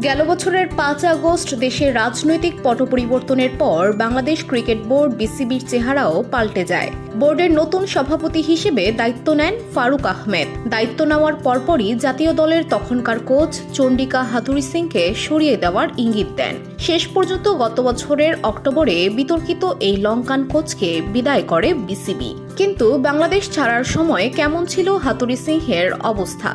গেল বছরের ৫ আগস্ট দেশের রাজনৈতিক পট পরিবর্তনের পর বাংলাদেশ ক্রিকেট বোর্ড বিসিবির চেহারাও পাল্টে যায়। বোর্ডের নতুন সভাপতি হিসেবে দায়িত্ব নেন ফারুক আহমেদ। দায়িত্ব নেওয়ার পরপরই জাতীয় দলের তখনকার কোচ চন্ডিকা হাথুরু সিংকে সরিয়ে দেওয়ার ইঙ্গিত দেন। শেষ পর্যন্ত গত বছরের অক্টোবরে বিতর্কিত এই লঙ্কান কোচকে বিদায় করে বিসিবি। কিন্তু বাংলাদেশ ছাড়ার সময় কেমন ছিল হাথুরু সিংহের অবস্থা?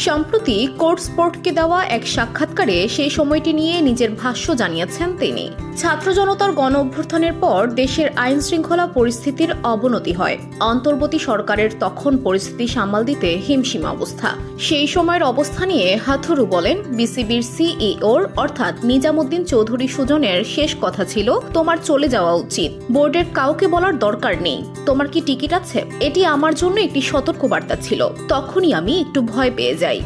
সম্প্রতি কোর্ট স্পোর্টকে দেওয়া এক সাক্ষাৎকারে সেই সময়টি নিয়ে নিজের ভাষ্য জানিয়েছেন তিনি। ছাত্র জনতার গণ অভ্যুত্থানের পর দেশের আইন শৃঙ্খলা পরিস্থিতির অবনতি হয়। অন্তর্বর্তী সরকারের তখন পরিস্থিতি সামাল দিতে হিমশিম অবস্থা। সেই সময়ের অবস্থা নিয়ে হাথুরু বলেন, বিসিবির সিইওর অর্থাৎ নিজামুদ্দিন চৌধুরী সুজনের শেষ কথা ছিল, তোমার চলে যাওয়া উচিত, বোর্ডের কাউকে বলার দরকার নেই, তোমার কি টিকিট আছে? এটি আমার জন্য একটি সতর্কবার্তা ছিল। তখনই আমি একটু ভয় পেয়ে যাই।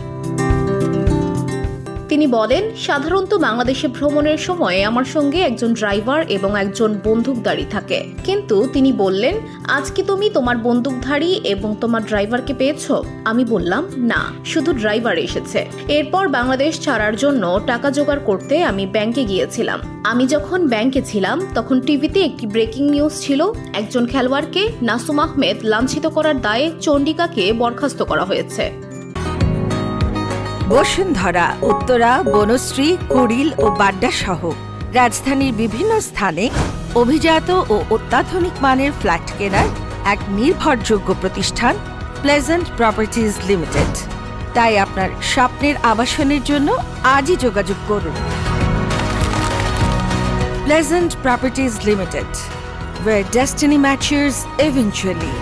তিনি বলেন, সাধারণত বাংলাদেশে ভ্রমণের সময় আমার সঙ্গে একজন ড্রাইভার এবং একজন বন্দুকধারী থাকে, কিন্তু তিনি বললেন, আজ কি তুমি তোমার বন্দুকধারী এবং তোমার ড্রাইভারকে পেয়েছো? আমি বললাম, না, শুধু ড্রাইভার এসেছে। এরপর বাংলাদেশ ছাড়ার জন্য টাকা জোগাড় করতে আমি ব্যাংকে গিয়েছিলাম। আমি যখন ব্যাংকে ছিলাম তখন টিভিতে একটি ব্রেকিং নিউজ ছিল, একজন খেলোয়াড়কে নাসুম আহমেদ লাঞ্ছিত করার দায়ে চন্ডিকাকে বরখাস্ত করা হয়েছে। বসুন্ধরা, উত্তরা, বনশ্রী, কুড়িল ও বাড্ডা সহ রাজধানীর বিভিন্ন স্থানে অভিজাত ও অত্যাধুনিক মানের ফ্ল্যাট কেনার এক নির্ভরযোগ্য প্রতিষ্ঠান প্লেজেন্ট প্রপার্টিজ লিমিটেড। তাই আপনার স্বপ্নের আবাসনের জন্য আজই যোগাযোগ করুন। Pleasant properties limited, where destiny matures eventually.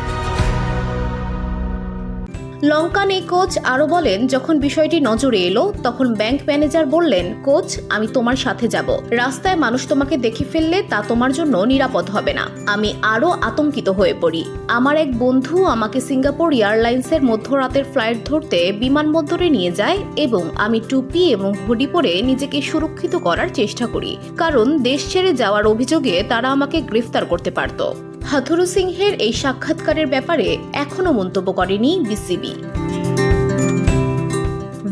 Lankan এই কোচ আরো বলেন, যখন বিষয়টি নজরে এলো তখন ব্যাংক ম্যানেজার বললেন, কোচ, আমি তোমার সাথে যাব। রাস্তায় মানুষ তোমাকে দেখে ফেললে তা তোমার জন্য নিরাপদ হবে না। আমি আরো আতঙ্কিত হয়ে পড়ি। আমার এক বন্ধু আমাকে সিঙ্গাপুর এয়ারলাইন্সের মধ্যরাতের ফ্লাইট ধরতে বিমানবন্দরে নিয়ে যায় এবং আমি টুপি এবং হুডি পরে নিজেকে সুরক্ষিত করার চেষ্টা করি, কারণ দেশ ছেড়ে যাওয়ার অভিযোগে তারা আমাকে গ্রেফতার করতে পারত। হাথুরু সিংহের এই সাক্ষাৎকারের ব্যাপারে এখনো মন্তব্য করেনি BCB.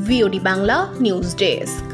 VOD Bangla news desk.